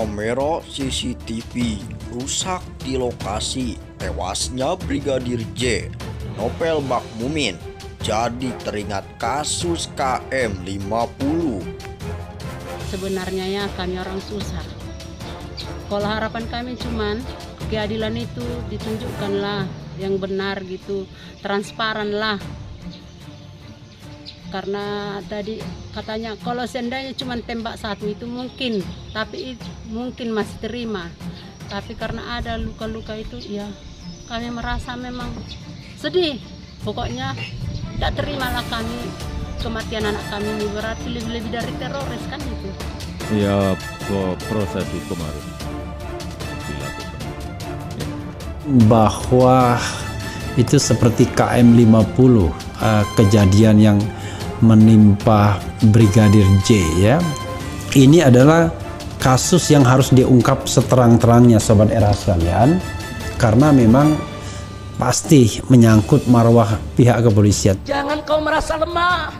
Kamera CCTV rusak di lokasi tewasnya Brigadir J. Novel Bakmumin jadi teringat kasus KM50. Sebenarnya ya kami orang susah. Kalau harapan kami cuman keadilan itu ditunjukkanlah yang benar gitu, transparan lah. Karena tadi katanya kalau seandainya cuma tembak satu itu mungkin, tapi mungkin masih terima. Tapi karena ada luka-luka itu ya kami merasa memang sedih. Pokoknya tidak terimalah kami kematian anak kami ini, berarti lebih dari teroris kan itu. Ya, proses hukum harus dilakukan. Bahwa itu seperti KM50, kejadian yang menimpa Brigadir J ya. Ini adalah kasus yang harus diungkap seterang-terangnya Sobat Era sekalian, karena memang pasti menyangkut marwah pihak kepolisian. Jangan kau merasa lemah,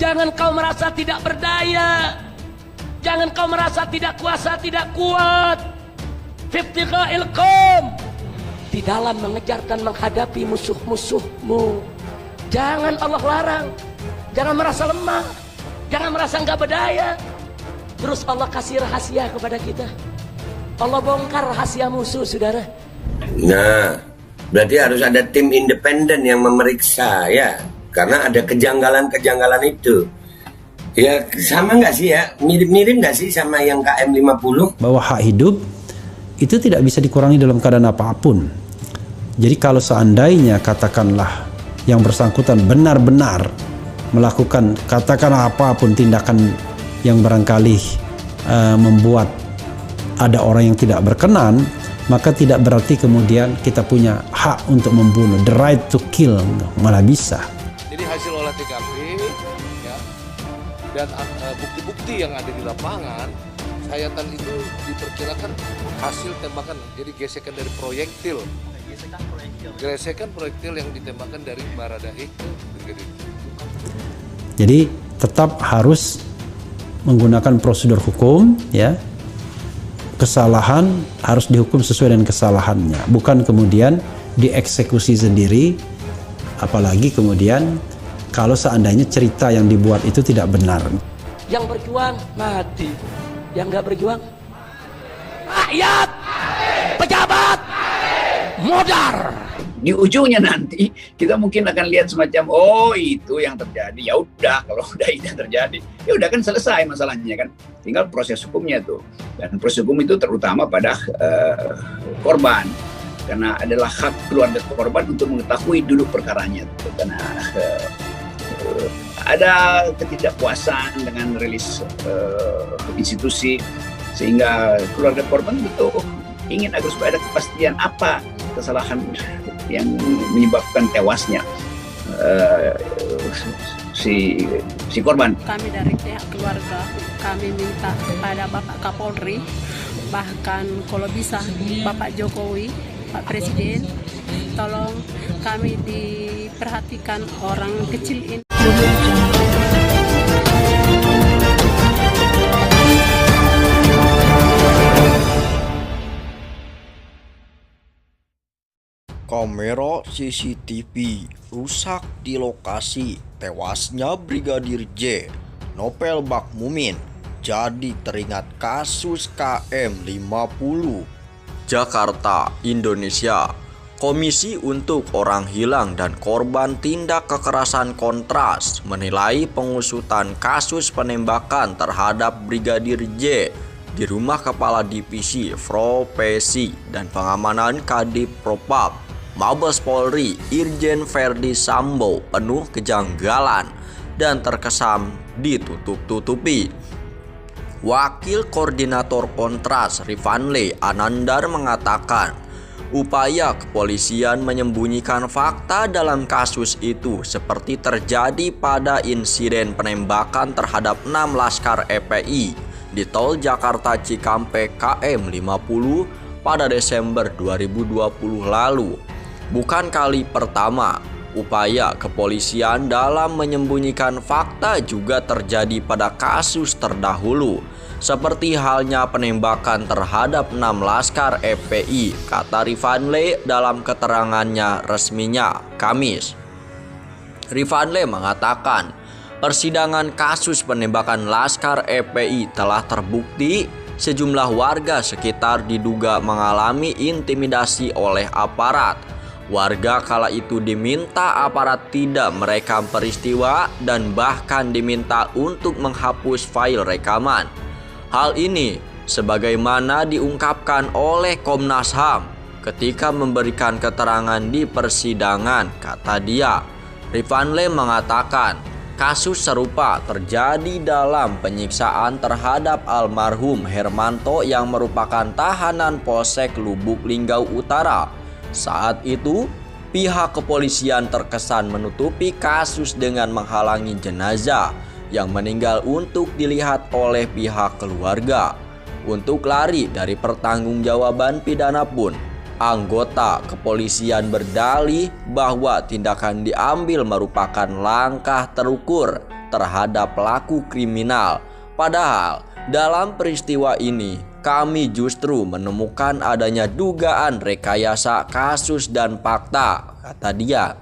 jangan kau merasa tidak berdaya, jangan kau merasa tidak kuasa, tidak kuat. Fiftiqa'il qaum, di dalam mengejar dan menghadapi musuh-musuhmu. Jangan Allah larang, jangan merasa lemah, jangan merasa nggak berdaya. Terus Allah kasih rahasia kepada kita. Allah bongkar rahasia musuh, saudara. Nah, berarti harus ada tim independen yang memeriksa ya, karena ada kejanggalan-kejanggalan itu. Ya sama nggak sih ya, mirip-mirip nggak sih sama yang KM50? Bahwa hak hidup itu tidak bisa dikurangi dalam keadaan apapun. Jadi kalau seandainya katakanlah yang bersangkutan benar-benar melakukan katakanlah apapun tindakan yang barangkali membuat ada orang yang tidak berkenan, maka tidak berarti kemudian kita punya hak untuk membunuh, the right to kill, malah bisa. Jadi hasil olah TKP ya, dan bukti-bukti yang ada di lapangan, sayatan itu diperkirakan hasil tembakan, jadi gesekan dari proyektil. Gesekan proyektil yang ditembakkan dari Baradae ke Brigadir. Jadi tetap harus menggunakan prosedur hukum ya. Kesalahan harus dihukum sesuai dengan kesalahannya, bukan kemudian dieksekusi sendiri. Apalagi kemudian kalau seandainya cerita yang dibuat itu tidak benar. Yang berjuang mati, yang nggak berjuang rakyat, pejabat, modar. Di ujungnya nanti kita mungkin akan lihat semacam oh itu yang terjadi, ya udah kalau udah itu yang terjadi ya udah kan selesai masalahnya kan, tinggal proses hukumnya tuh. Dan proses hukum itu terutama pada korban, karena adalah hak keluarga korban untuk mengetahui duduk perkaranya tuh. Karena ada ketidakpuasan dengan rilis institusi, sehingga keluarga korban itu ingin agar supaya ada kepastian apa kesalahan yang menyebabkan tewasnya si korban. Kami dari pihak keluarga, kami minta kepada Bapak Kapolri, bahkan kalau bisa Bapak Jokowi, Pak Presiden, tolong kami diperhatikan orang kecil ini. Kamera CCTV rusak di lokasi tewasnya Brigadir J. Novel Bakmumin jadi teringat kasus KM50. Jakarta, Indonesia. Komisi untuk Orang Hilang dan Korban Tindak Kekerasan Kontras menilai pengusutan kasus penembakan terhadap Brigadir J di Rumah Kepala Divisi Profesi dan Pengamanan Kadif Propam Mabes Polri Irjen Verdi Sambo penuh kejanggalan dan terkesan ditutup-tutupi. Wakil Koordinator Kontras Rifanle Anandar mengatakan upaya kepolisian menyembunyikan fakta dalam kasus itu seperti terjadi pada insiden penembakan terhadap 6 laskar FPI di tol Jakarta Cikampek KM50 pada Desember 2020 lalu. Bukan kali pertama, upaya kepolisian dalam menyembunyikan fakta juga terjadi pada kasus terdahulu, seperti halnya penembakan terhadap 6 laskar FPI, kata Rifanle dalam keterangannya resminya Kamis. Rifanle mengatakan, persidangan kasus penembakan laskar FPI telah terbukti sejumlah warga sekitar diduga mengalami intimidasi oleh aparat. Warga kala itu diminta aparat tidak merekam peristiwa dan bahkan diminta untuk menghapus file rekaman. Hal ini sebagaimana diungkapkan oleh Komnas HAM ketika memberikan keterangan di persidangan, kata dia. Rifanle mengatakan, kasus serupa terjadi dalam penyiksaan terhadap almarhum Hermanto yang merupakan tahanan Polsek Lubuk Linggau Utara. Saat itu, pihak kepolisian terkesan menutupi kasus dengan menghalangi jenazah yang meninggal untuk dilihat oleh pihak keluarga. Untuk lari dari pertanggungjawaban pidana pun, anggota kepolisian berdalih bahwa tindakan diambil merupakan langkah terukur terhadap pelaku kriminal. Padahal dalam peristiwa ini kami justru menemukan adanya dugaan rekayasa kasus dan fakta, kata dia.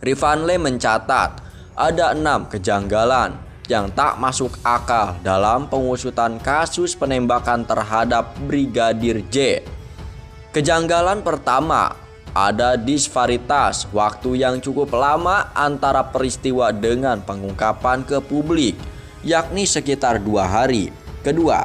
Rifanle mencatat ada 6 kejanggalan yang tak masuk akal dalam pengusutan kasus penembakan terhadap Brigadir J. Kejanggalan pertama, ada disparitas waktu yang cukup lama antara peristiwa dengan pengungkapan ke publik, yakni sekitar 2 hari. Kedua,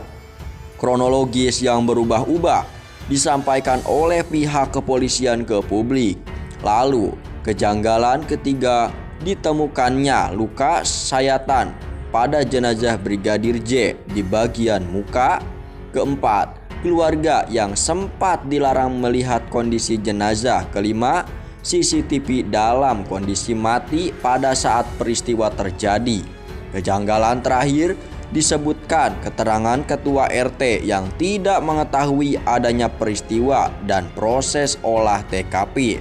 kronologis yang berubah-ubah disampaikan oleh pihak kepolisian ke publik. Lalu, kejanggalan ketiga, ditemukannya luka sayatan pada jenazah Brigadir J di bagian muka. Keempat, keluarga yang sempat dilarang melihat kondisi jenazah. Kelima, CCTV dalam kondisi mati pada saat peristiwa terjadi. Kejanggalan terakhir disebutkan keterangan ketua RT yang tidak mengetahui adanya peristiwa dan proses olah TKP.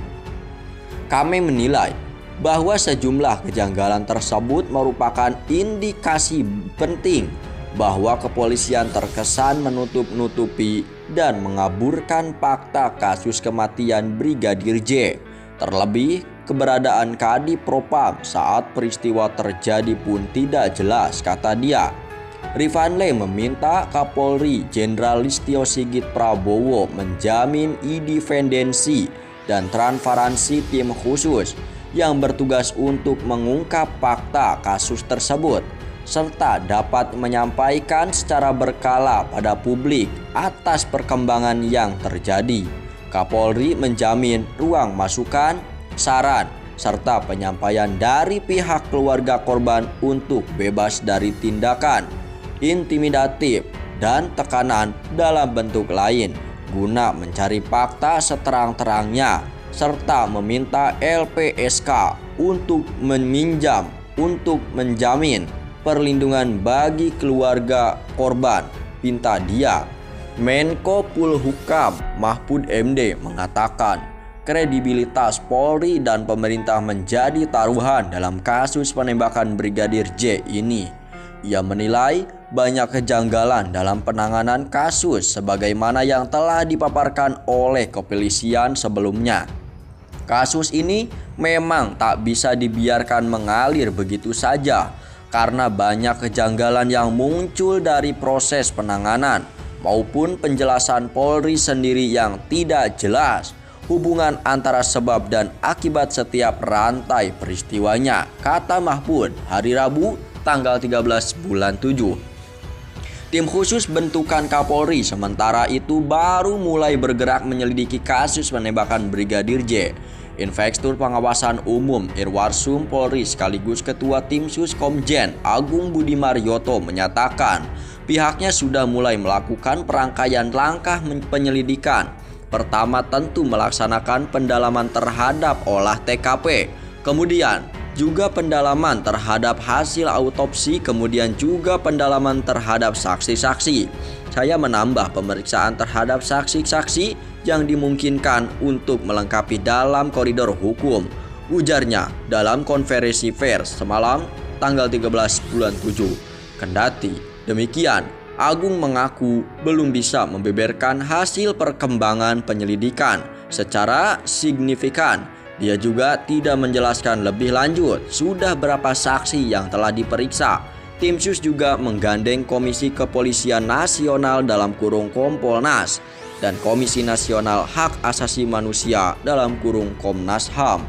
Kami menilai bahwa sejumlah kejanggalan tersebut merupakan indikasi penting bahwa kepolisian terkesan menutup-nutupi dan mengaburkan fakta kasus kematian Brigadir J. Terlebih, keberadaan Kadif Propam saat peristiwa terjadi pun tidak jelas, kata dia. Rifanle meminta Kapolri Jenderal Listio Sigit Prabowo menjamin independensi dan transparansi tim khusus yang bertugas untuk mengungkap fakta kasus tersebut, serta dapat menyampaikan secara berkala pada publik atas perkembangan yang terjadi. Kapolri menjamin ruang masukan, saran, serta penyampaian dari pihak keluarga korban untuk bebas dari tindakan intimidatif dan tekanan dalam bentuk lain guna mencari fakta seterang-terangnya, serta meminta LPSK untuk menjamin perlindungan bagi keluarga korban, pinta dia. Menko Polhukam Mahfud MD mengatakan kredibilitas Polri dan pemerintah menjadi taruhan dalam kasus penembakan Brigadir J ini. Ia menilai banyak kejanggalan dalam penanganan kasus sebagaimana yang telah dipaparkan oleh kepolisian sebelumnya. Kasus ini memang tak bisa dibiarkan mengalir begitu saja karena banyak kejanggalan yang muncul dari proses penanganan maupun penjelasan Polri sendiri yang tidak jelas hubungan antara sebab dan akibat setiap rantai peristiwanya, kata Mahfud hari Rabu tanggal 13 bulan 7. Tim khusus bentukan Kapolri sementara itu baru mulai bergerak menyelidiki kasus penembakan Brigadir J. Inspektur Pengawasan Umum Irwarsum Polri sekaligus Ketua Tim Sus Komjen Agung Budi Marioto menyatakan pihaknya sudah mulai melakukan perangkaian langkah penyelidikan. Pertama tentu melaksanakan pendalaman terhadap olah TKP, kemudian juga pendalaman terhadap hasil autopsi, kemudian juga pendalaman terhadap saksi-saksi. Saya menambah pemeriksaan terhadap saksi-saksi yang dimungkinkan untuk melengkapi dalam koridor hukum, ujarnya dalam konferensi pers semalam tanggal 13 bulan 7. Kendati demikian, Agung mengaku belum bisa membeberkan hasil perkembangan penyelidikan secara signifikan. Dia juga tidak menjelaskan lebih lanjut sudah berapa saksi yang telah diperiksa. Tim Sus juga menggandeng Komisi Kepolisian Nasional dalam kurung Kompolnas dan Komisi Nasional Hak Asasi Manusia dalam kurung Komnas HAM.